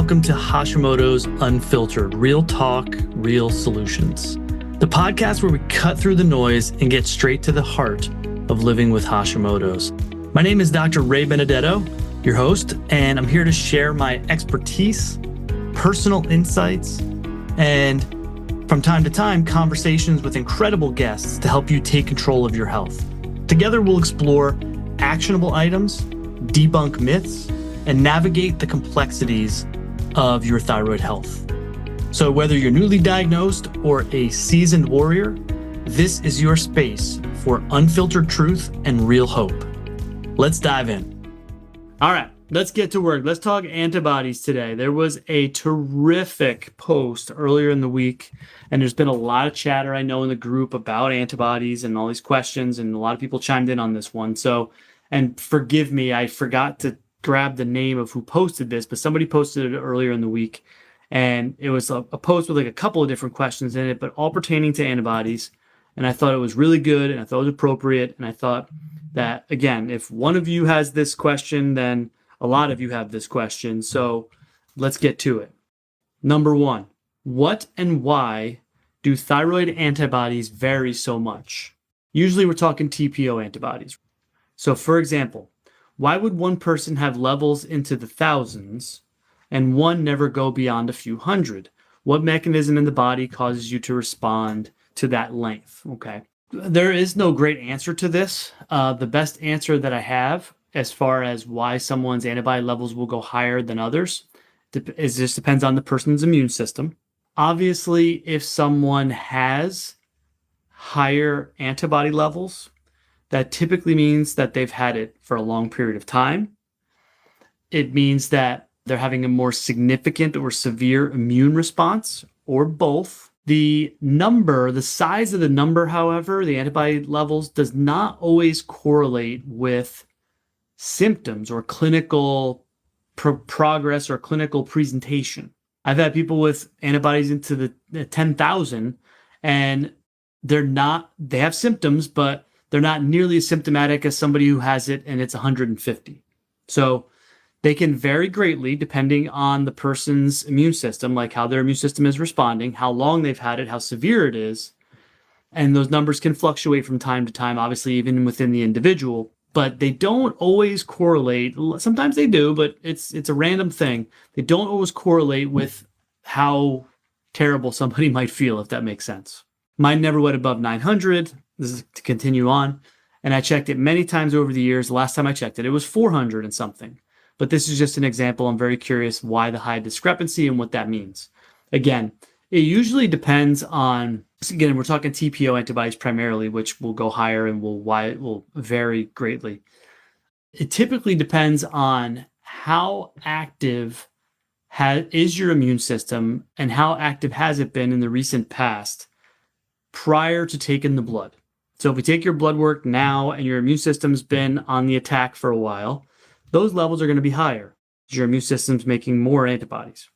welcome to Hashimoto's Unfiltered, real talk, real solutions. The podcast where we cut through the noise and get straight to the heart of living with Hashimoto's. My name is Dr. Ray Benedetto, your host, and I'm here to share my expertise, personal insights, and from time to time, conversations with incredible guests to help you take control of your health. Together, we'll explore actionable items, debunk myths, and navigate the complexities of your thyroid health. So whether you're newly diagnosed or a seasoned warrior, this is your space for unfiltered truth and real hope. Let's dive in. All right, let's get to work. Let's talk antibodies today. There was a terrific post earlier in the week, and there's been a lot of chatter, I know, in the group about antibodies and all these questions, and a lot of people chimed in on this one. So, and forgive me, I forgot to grab the name of who posted this, but somebody posted it earlier in the week, and it was a post with like a couple of different questions in it, but all pertaining to antibodies. And I thought it was really good, and I thought it was appropriate, and I thought that, again, if one of you has this question, then a lot of you have this question. So let's get to it. Number one, what and why do thyroid antibodies vary so much? Usually we're talking TPO antibodies. So for example, why would one person have levels into the thousands and one never go beyond a few hundred? What mechanism in the body causes you to respond to that length? Okay. There is no great answer to this. The best answer that I have as far as why someone's antibody levels will go higher than others just depends on the person's immune system. Obviously, if someone has higher antibody levels, that typically means that they've had it for a long period of time. It means that they're having a more significant or severe immune response, or both. The size of the number, however, the antibody levels, does not always correlate with symptoms or clinical progress or clinical presentation. I've had people with antibodies into the 10,000, and they have symptoms, but they're not nearly as symptomatic as somebody who has it and it's 150. So they can vary greatly depending on the person's immune system, like how their immune system is responding, how long they've had it, how severe it is. And those numbers can fluctuate from time to time, obviously, even within the individual, but they don't always correlate. Sometimes they do, but it's a random thing. They don't always correlate with how terrible somebody might feel, if that makes sense. Mine never went above 900. This is to continue on. And I checked it many times over the years. The last time I checked it, it was 400 and something. But this is just an example. I'm very curious why the high discrepancy and what that means. Again, it usually depends on, again, we're talking TPO antibodies primarily, which will go higher and will vary greatly. It typically depends on how active is your immune system and how active has it been in the recent past prior to taking the blood. So if we take your blood work now and your immune system's been on the attack for a while, those levels are going to be higher. Your immune system's making more antibodies.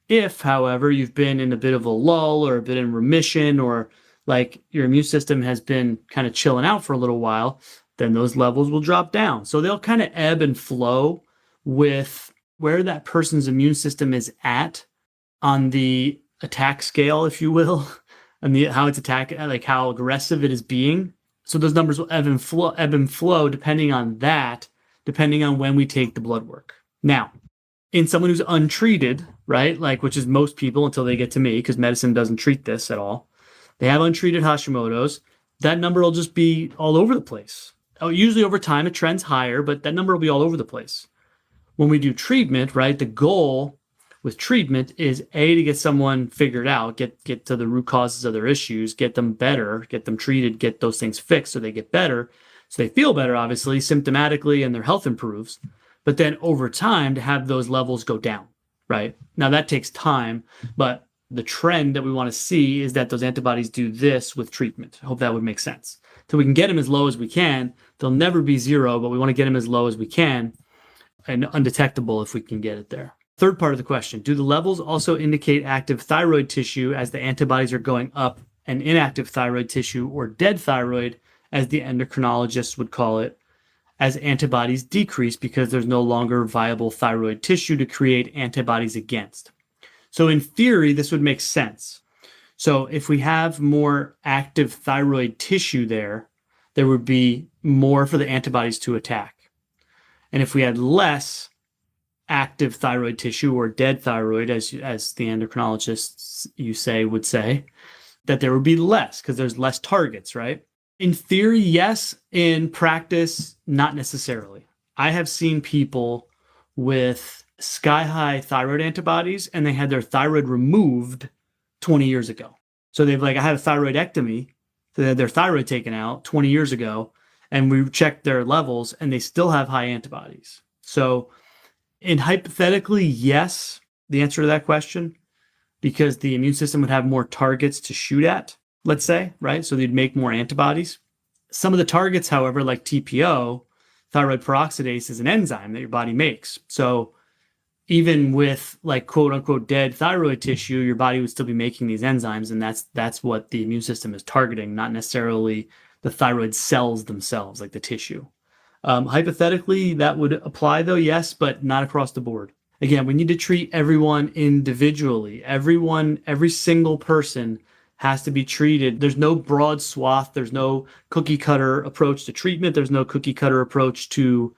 If, however, you've been in a bit of a lull or a bit in remission, or like your immune system has been kind of chilling out for a little while, then those levels will drop down. So they'll kind of ebb and flow with where that person's immune system is at on the attack scale, if you will. And how it's attacking, like how aggressive it is being. So those numbers will ebb and flow depending on that, depending on when we take the blood work. Now, in someone who's untreated, right, like which is most people until they get to me, because medicine doesn't treat this at all. They have untreated Hashimoto's. That number will just be all over the place. Usually over time it trends higher, but that number will be all over the place. When we do treatment, right, the goal with treatment is to get someone figured out, get to the root causes of their issues, get them better, get them treated, get those things fixed so they get better, so they feel better, obviously, symptomatically, and their health improves. But then over time to have those levels go down, right? Now that takes time, but the trend that we want to see is that those antibodies do this with treatment. I hope that would make sense. So we can get them as low as we can. They'll never be zero, but we want to get them as low as we can and undetectable if we can get it there. Third part of the question, do the levels also indicate active thyroid tissue as the antibodies are going up, and inactive thyroid tissue or dead thyroid, as the endocrinologists would call it, as antibodies decrease because there's no longer viable thyroid tissue to create antibodies against. So in theory, this would make sense. So if we have more active thyroid tissue there would be more for the antibodies to attack. And if we had less active thyroid tissue or dead thyroid, as the endocrinologists would say, that there would be less because there's less targets, right? In theory, yes. In practice, not necessarily. I have seen people with sky-high thyroid antibodies and they had their thyroid removed 20 years ago. So I had a thyroidectomy, so they had their thyroid taken out 20 years ago, and we checked their levels and they still have high antibodies. So hypothetically, yes, the answer to that question, because the immune system would have more targets to shoot at, let's say, right? So they'd make more antibodies. Some of the targets, however, like TPO, thyroid peroxidase, is an enzyme that your body makes. So even with quote unquote dead thyroid tissue, your body would still be making these enzymes. And that's what the immune system is targeting, not necessarily the thyroid cells themselves, like the tissue. Hypothetically, that would apply though, yes, but not across the board. Again, we need to treat everyone individually. Every single person has to be treated. There's no broad swath. There's no cookie cutter approach to treatment. There's no cookie cutter approach to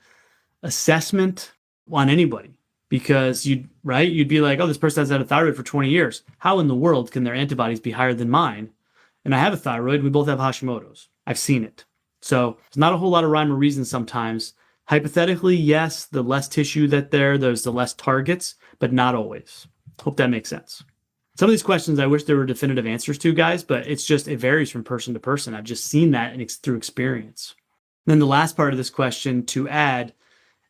assessment on anybody, because you'd be like, oh, this person has had a thyroid for 20 years. How in the world can their antibodies be higher than mine? And I have a thyroid. We both have Hashimoto's. I've seen it. So there's not a whole lot of rhyme or reason sometimes. Hypothetically, yes, the less tissue there's the less targets, but not always. Hope that makes sense. Some of these questions I wish there were definitive answers to, guys, but it varies from person to person. I've just seen that through experience. And then the last part of this question to add,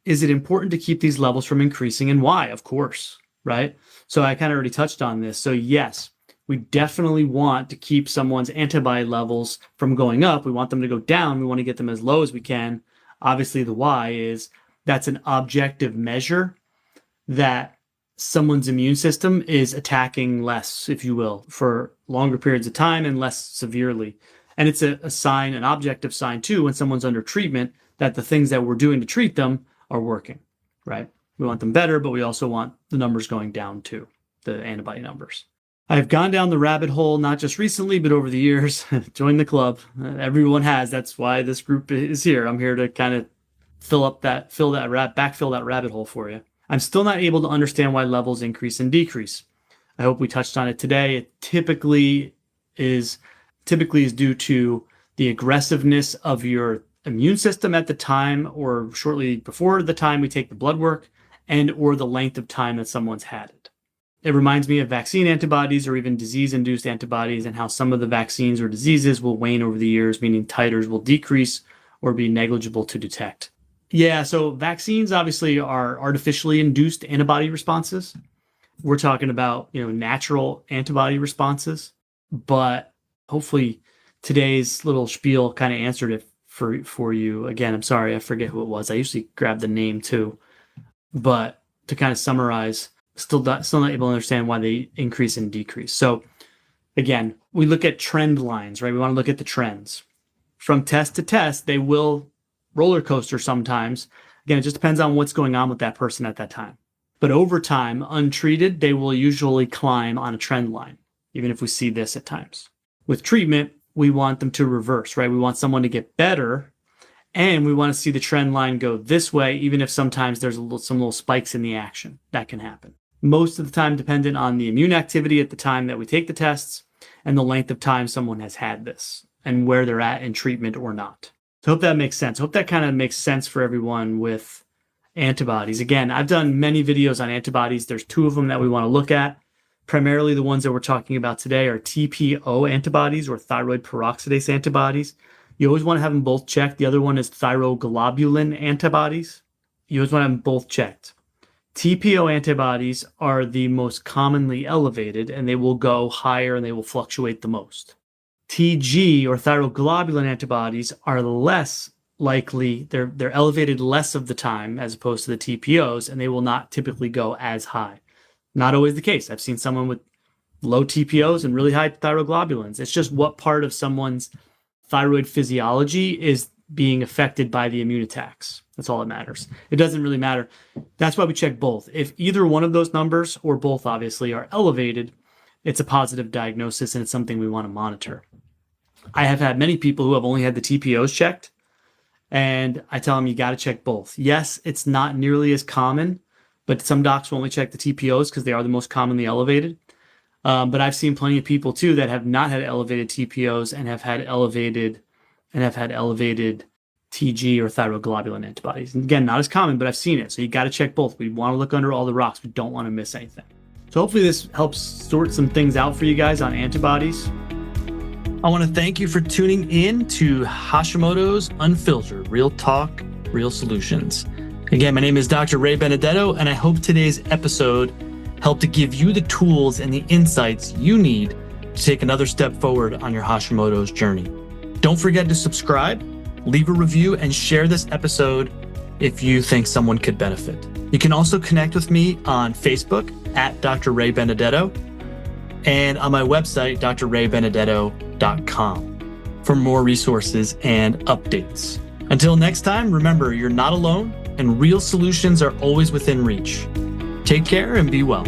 is it important to keep these levels from increasing, and why? Of course, right? So I kind of already touched on this. So yes, we definitely want to keep someone's antibody levels from going up. We want them to go down. We want to get them as low as we can. Obviously, the why is that's an objective measure that someone's immune system is attacking less, if you will, for longer periods of time and less severely. And it's a sign, an objective sign too, when someone's under treatment, that the things that we're doing to treat them are working, right? We want them better, but we also want the numbers going down too, the antibody numbers. I've gone down the rabbit hole, not just recently, but over the years. Join the club. Everyone has. That's why this group is here. I'm here to kind of backfill that rabbit hole for you. I'm still not able to understand why levels increase and decrease. I hope we touched on it today. It typically is due to the aggressiveness of your immune system at the time or shortly before the time we take the blood work, and or the length of time that someone's had it. It reminds me of vaccine antibodies or even disease-induced antibodies, and how some of the vaccines or diseases will wane over the years, meaning titers will decrease or be negligible to detect. Yeah, so vaccines obviously are artificially induced antibody responses. We're talking about, natural antibody responses, but hopefully today's little spiel kind of answered it for you. Again, I'm sorry, I forget who it was. I usually grab the name too, but to kind of summarize, still not able to understand why they increase and decrease. So again, we look at trend lines, right? We want to look at the trends. From test to test, they will roller coaster sometimes. Again, it just depends on what's going on with that person at that time. But over time, untreated, they will usually climb on a trend line, even if we see this at times. With treatment, we want them to reverse, right? We want someone to get better, and we want to see the trend line go this way, even if sometimes there's some little spikes in the action. That can happen. Most of the time dependent on the immune activity at the time that we take the tests and the length of time someone has had this and where they're at in treatment or not. So I hope that makes sense. I hope that kind of makes sense for everyone with antibodies. Again, I've done many videos on antibodies. There's two of them that we want to look at. Primarily the ones that we're talking about today are TPO antibodies or thyroid peroxidase antibodies. You always want to have them both checked. The other one is thyroglobulin antibodies. You always want to have them both checked. TPO antibodies are the most commonly elevated, and they will go higher and they will fluctuate the most. TG or thyroglobulin antibodies are less likely, they're elevated less of the time as opposed to the TPOs, and they will not typically go as high. Not always the case. I've seen someone with low TPOs and really high thyroglobulins. It's just what part of someone's thyroid physiology is being affected by the immune attacks. That's all that matters. It doesn't really matter. That's why we check both. If either one of those numbers, or both obviously, are elevated, it's a positive diagnosis and it's something we want to monitor. I have had many people who have only had the TPOs checked, and I tell them you got to check both. Yes, it's not nearly as common, but some docs will only check the TPOs because they are the most commonly elevated. But I've seen plenty of people too that have not had elevated TPOs and have had elevated TG or thyroid globulin antibodies. And again, not as common, but I've seen it. So you got to check both. We want to look under all the rocks. We don't want to miss anything. So hopefully this helps sort some things out for you guys on antibodies. I want to thank you for tuning in to Hashimoto's Unfiltered, Real Talk, Real Solutions. Again, my name is Dr. Ray Benedetto, and I hope today's episode helped to give you the tools and the insights you need to take another step forward on your Hashimoto's journey. Don't forget to subscribe, leave a review, and share this episode if you think someone could benefit. You can also connect with me on Facebook at Dr. Ray Benedetto and on my website, drraybenedetto.com, for more resources and updates. Until next time, remember, you're not alone and real solutions are always within reach. Take care and be well.